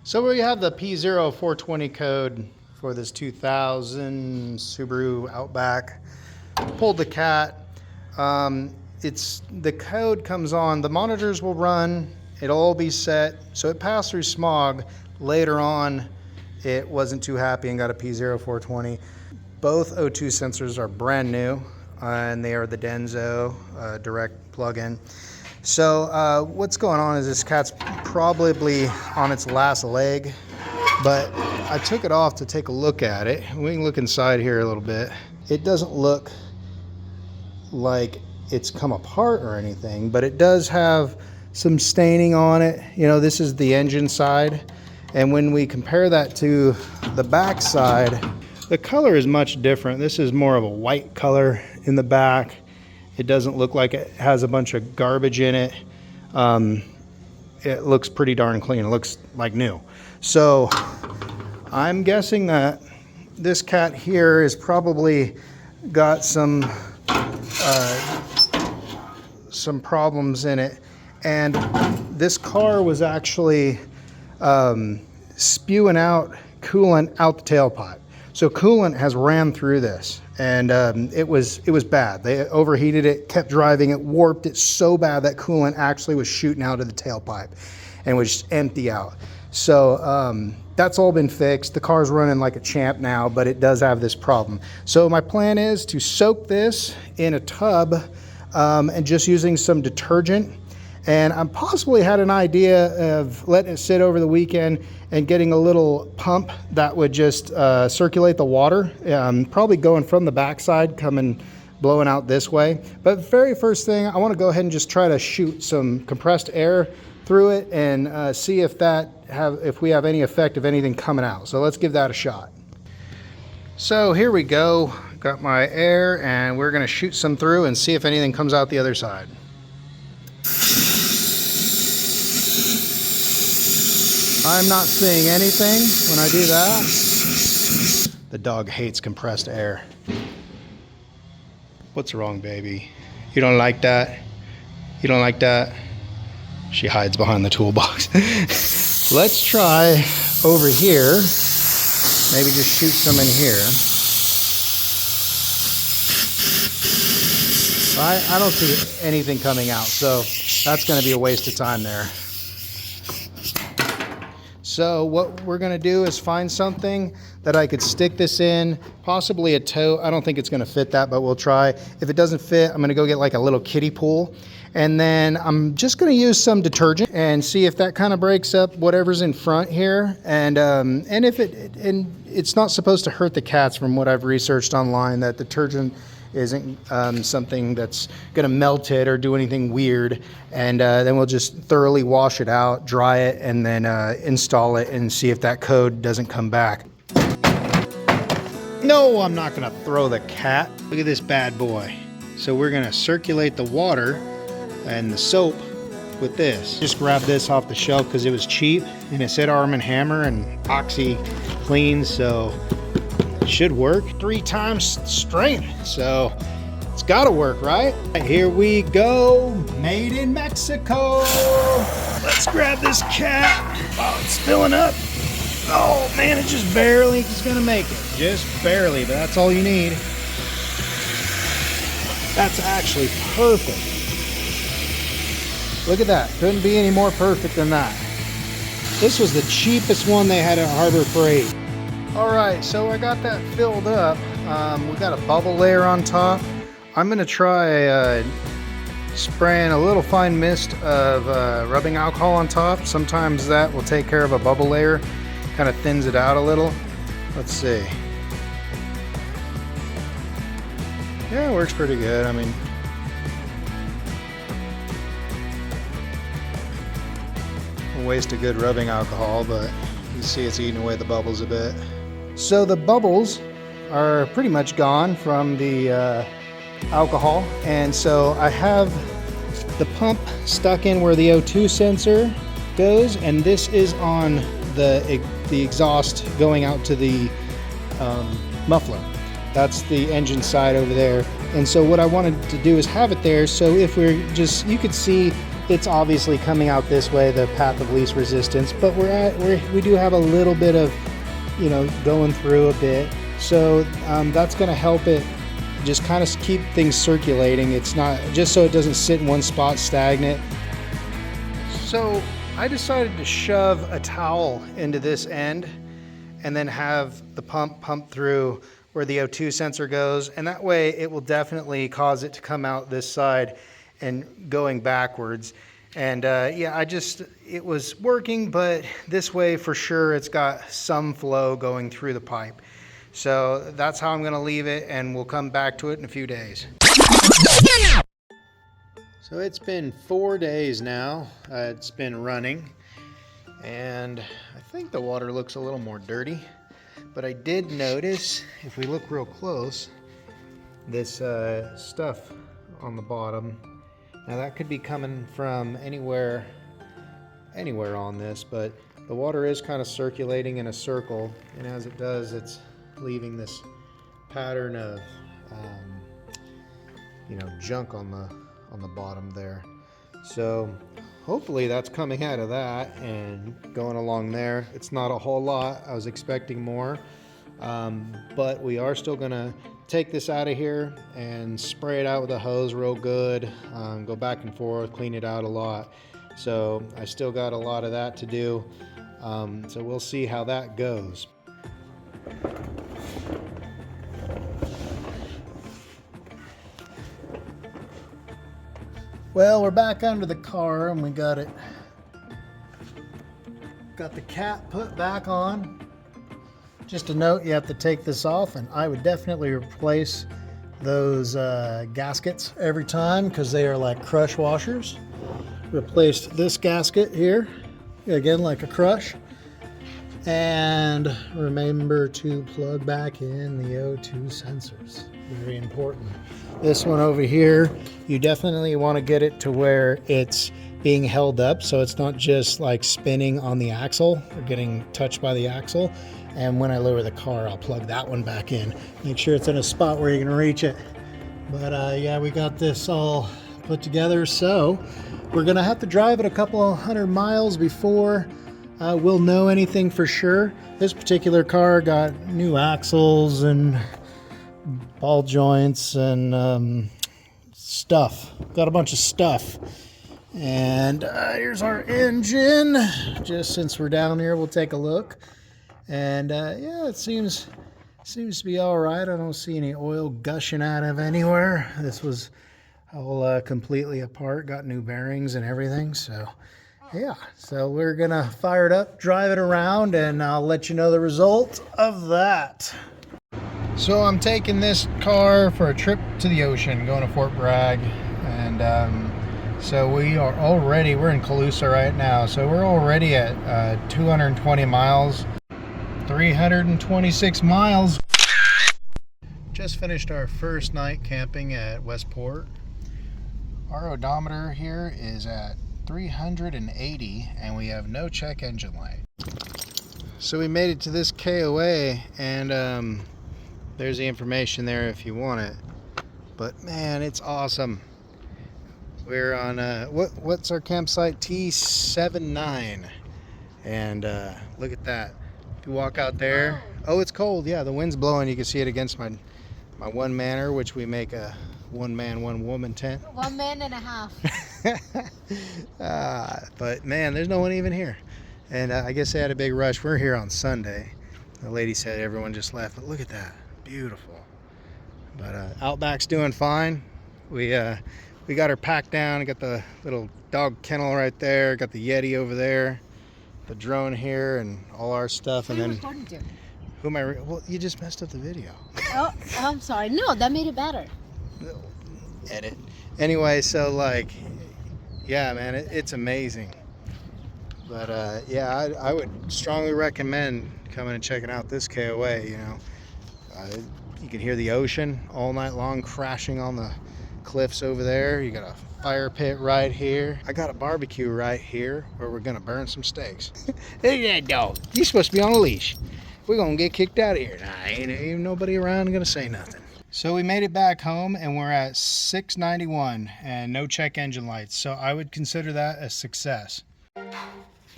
So we have the P0420 code for this 2000 Subaru Outback. Pulled the cat. The code comes on, the monitors will run, it'll all be set. So it passed through smog. Later on, it wasn't too happy and got a P0420. Both O2 sensors are brand new, and they are the Denso direct plug-in. So what's going on is this cat's probably on its last leg, but I took it off to take a look at it. We can look inside here a little bit. It doesn't look like it's come apart or anything, but it does have some staining on it. You know, this is the engine side, and when we compare that to the back side, the color is much different. This is more of a white color in the back. It doesn't look like it has a bunch of garbage in it. It looks pretty darn clean. It looks like new. So I'm guessing that this cat here is probably got some problems in it. And this car was actually spewing out coolant out the tailpipe. So coolant has ran through this, and it was bad. They overheated it, kept driving it, warped it so bad that coolant actually was shooting out of the tailpipe and was just empty out. So that's all been fixed. The car's running like a champ now, but it does have this problem. So my plan is to soak this in a tub and just using some detergent. And I possibly had an idea of letting it sit over the weekend and getting a little pump that would just circulate the water, probably going from the backside, blowing out this way. But very first thing, I want to go ahead and just try to shoot some compressed air through it and see if we have any effect of anything coming out. So let's give that a shot. So here we go. Got my air, and we're going to shoot some through and see if anything comes out the other side. I'm not seeing anything when I do that. The dog hates compressed air. What's wrong, baby? You don't like that? You don't like that? She hides behind the toolbox. Let's try over here. Maybe just shoot some in here. I don't see anything coming out, so that's going to be a waste of time there. So what we're going to do is find something that I could stick this in, possibly a tote. I don't think it's going to fit that, but we'll try. If it doesn't fit, I'm going to go get like a little kiddie pool. And then I'm just going to use some detergent and see if that kind of breaks up whatever's in front here. And it's not supposed to hurt the cats, from what I've researched online, that detergent isn't something that's going to melt it or do anything weird. And then we'll just thoroughly wash it out, dry it, and then install it and see if that code doesn't come back. No, I'm not going to throw the cat. Look at this bad boy. So we're going to circulate the water and the soap with this. Just grabbed this off the shelf because it was cheap, and it said Arm & Hammer and Oxy Clean, so should work. 3 times strength, so it's gotta work, right? Here we go, made in Mexico. Let's grab this cat. Oh, it's filling up. Oh man, it just barely is gonna make it. Just barely, but that's all you need. That's actually perfect. Look at that, couldn't be any more perfect than that. This was the cheapest one they had at Harbor Freight. All right, so I got that filled up. We got a bubble layer on top. I'm gonna try spraying a little fine mist of rubbing alcohol on top. Sometimes that will take care of a bubble layer, kind of thins it out a little. Let's see. Yeah, it works pretty good. I mean, a waste of good rubbing alcohol, but you see it's eating away the bubbles a bit. So the bubbles are pretty much gone from the alcohol, and so I have the pump stuck in where the O2 sensor goes, and this is on the exhaust going out to the muffler. That's the engine side over there. And so what I wanted to do is have it there, so if we're just, you could see it's obviously coming out this way, the path of least resistance, but we do have a little bit of, you know, going through a bit. So that's going to help it just kind of keep things circulating. It's not just so it doesn't sit in one spot stagnant. So I decided to shove a towel into this end and then have the pump through where the O2 sensor goes, and that way it will definitely cause it to come out this side and going backwards. And yeah, it was working, but this way for sure it's got some flow going through the pipe. So that's how I'm gonna leave it, and we'll come back to it in a few days. So it's been 4 days now, it's been running, and I think the water looks a little more dirty, but I did notice, if we look real close, this stuff on the bottom. Now that could be coming from anywhere on this, but the water is kind of circulating in a circle, and as it does, it's leaving this pattern of you know, junk on the bottom there. So hopefully that's coming out of that and going along there. It's not a whole lot. I was expecting more, but we are still gonna take this out of here and spray it out with a hose real good, go back and forth, clean it out a lot. So I still got a lot of that to do, so we'll see how that goes. Well, we're back under the car and we got the cap put back on. Just a note, you have to take this off, and I would definitely replace those gaskets every time because they are like crush washers. Replaced this gasket here, again like a crush. And remember to plug back in the O2 sensors, very important. This one over here, you definitely want to get it to where it's being held up so it's not just like spinning on the axle or getting touched by the axle. And when I lower the car, I'll plug that one back in. Make sure it's in a spot where you can reach it. But yeah, we got this all put together, so we're gonna have to drive it a couple of 100 miles before we'll know anything for sure. This particular car got new axles and ball joints and stuff. Got a bunch of stuff. And here's our engine. Just since we're down here, we'll take a look. And yeah, it seems to be all right. I don't see any oil gushing out of anywhere. This was all completely apart. Got new bearings and everything. So yeah, so we're gonna fire it up, drive it around, and I'll let you know the result of that. So I'm taking this car for a trip to the ocean, going to Fort Bragg, and so we're in Calusa right now, so we're already at 220 miles, 326 miles. Just finished our first night camping at Westport. Our odometer here is at 380, and we have no check engine light. So we made it to this KOA, and there's the information there if you want it. But man, it's awesome. We're on what's our campsite? T79, and look at that. If you walk out there, oh, it's cold. Yeah, the wind's blowing. You can see it against my one manor, which we make a one man, one woman tent. 1 man and a half. But man, there's no one even here, and I guess they had a big rush. We're here on Sunday. The lady said everyone just left, but look at that, beautiful. But Outback's doing fine. We got her packed down. Got the little dog kennel right there. Got the Yeti over there. The drone here and all our stuff. Who and then recording to? who am I? Well, you just messed up the video. Oh, I'm sorry. No, that made it better. Edit. Anyway, so like, yeah, man, it's amazing. But yeah, I would strongly recommend coming and checking out this KOA. You know, you can hear the ocean all night long crashing on the cliffs over there. You got a fire pit right here. I got a barbecue right here where we're gonna burn some steaks. Hey, that dog, you're supposed to be on a leash. We're gonna get kicked out of here. Nah, ain't even nobody around gonna say nothing. So we made it back home and we're at 691 and no check engine lights. So I would consider that a success.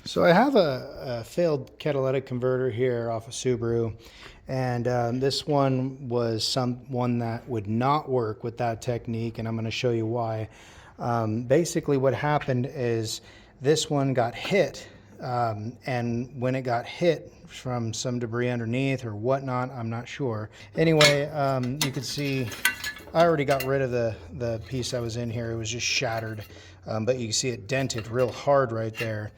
So I have a failed catalytic converter here off of Subaru, and this one was one that would not work with that technique, and I'm going to show you why. Basically what happened is this one got hit, and when it got hit from some debris underneath or whatnot, I'm not sure. Anyway, you can see I already got rid of the piece that was in here. It was just shattered, but you can see it dented real hard right there.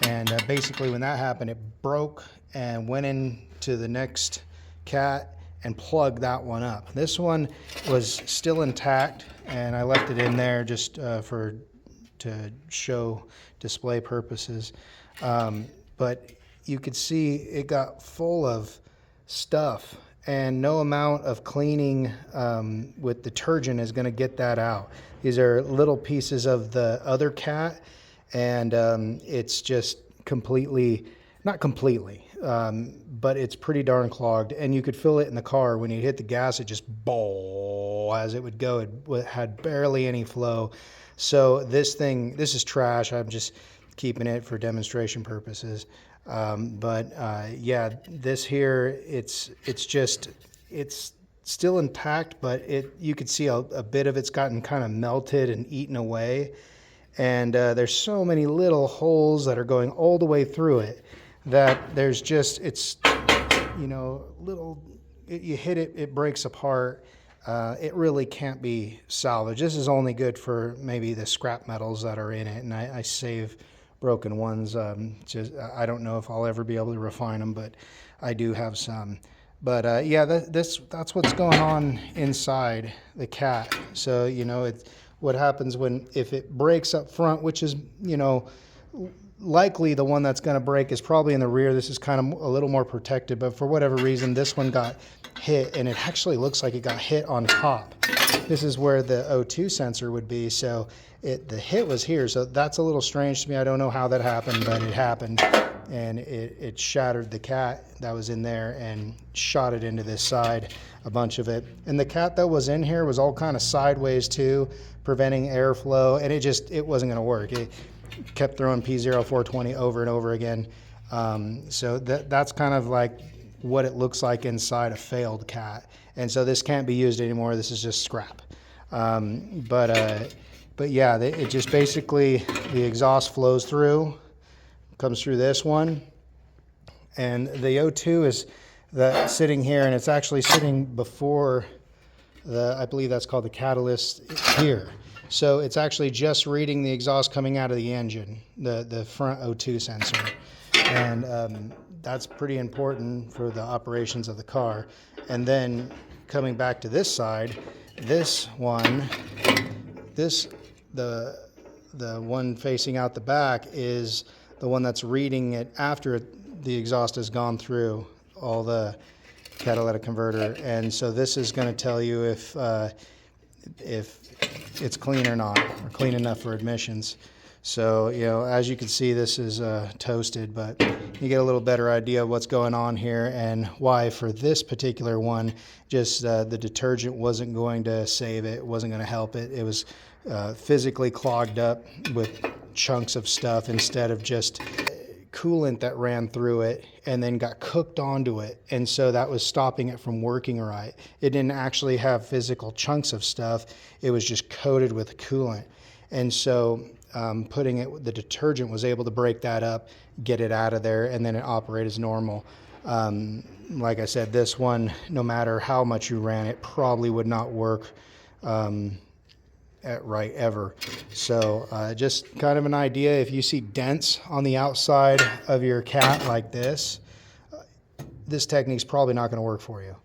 And basically when that happened, it broke and went into the next cat and plugged that one up. This one was still intact, and I left it in there just to show display purposes. But you could see it got full of stuff, and no amount of cleaning with detergent is going to get that out. These are little pieces of the other cat, and it's just completely, not completely, but it's pretty darn clogged, and you could feel it in the car. When you hit the gas, it just as it would go. It had barely any flow. So this is trash. I'm just keeping it for demonstration purposes. Yeah, this here, it's still intact, but you could see a bit of it's gotten kind of melted and eaten away. And there's so many little holes that are going all the way through it that there's just, it's, you know, you hit it, it breaks apart. It really can't be salvaged. This is only good for maybe the scrap metals that are in it, and I save broken ones. I don't know if I'll ever be able to refine them, but I do have some. But yeah, that's what's going on inside the cat. So, you know, what happens if it breaks up front, which is, you know, likely the one that's going to break is probably in the rear. This is kind of a little more protected, but for whatever reason, this one got hit, and it actually looks like it got hit on top. This is where the O2 sensor would be, so the hit was here. So that's a little strange to me. I don't know how that happened, but it happened, and it shattered the cat that was in there and shot it into this side, a bunch of it. And the cat that was in here was all kind of sideways too, preventing airflow, and it wasn't going to work. It kept throwing P0420 over and over again. So that's kind of like what it looks like inside a failed cat. And so this can't be used anymore. This is just scrap. But yeah, it just basically, the exhaust flows through, comes through this one, and the O2 is sitting here, and it's actually sitting before I believe that's called the catalyst here. So it's actually just reading the exhaust coming out of the engine, the front O2 sensor. And that's pretty important for the operations of the car. And then coming back to this side, this one, the one facing out the back is the one that's reading it after the exhaust has gone through all the catalytic converter. And so this is going to tell you if it's clean or not, or clean enough for emissions. So, you know, as you can see, this is toasted, but you get a little better idea of what's going on here and why for this particular one, just the detergent wasn't going to save it, wasn't going to help it. It was physically clogged up with chunks of stuff instead of just coolant that ran through it and then got cooked onto it, and so that was stopping it from working right. It didn't actually have physical chunks of stuff, it was just coated with coolant. And so the detergent was able to break that up, get it out of there, and then it operated as normal. Like I said, this one, no matter how much you ran it, probably would not work right ever. So just kind of an idea, if you see dents on the outside of your cat like this technique's probably not going to work for you.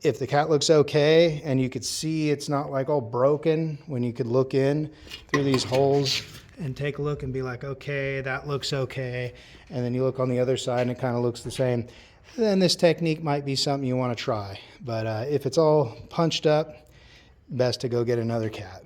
If the cat looks okay and you could see it's not like all broken, when you could look in through these holes and take a look and be like, okay, that looks okay, and then you look on the other side and it kind of looks the same, then this technique might be something you want to try. But if it's all punched up, best to go get another cat.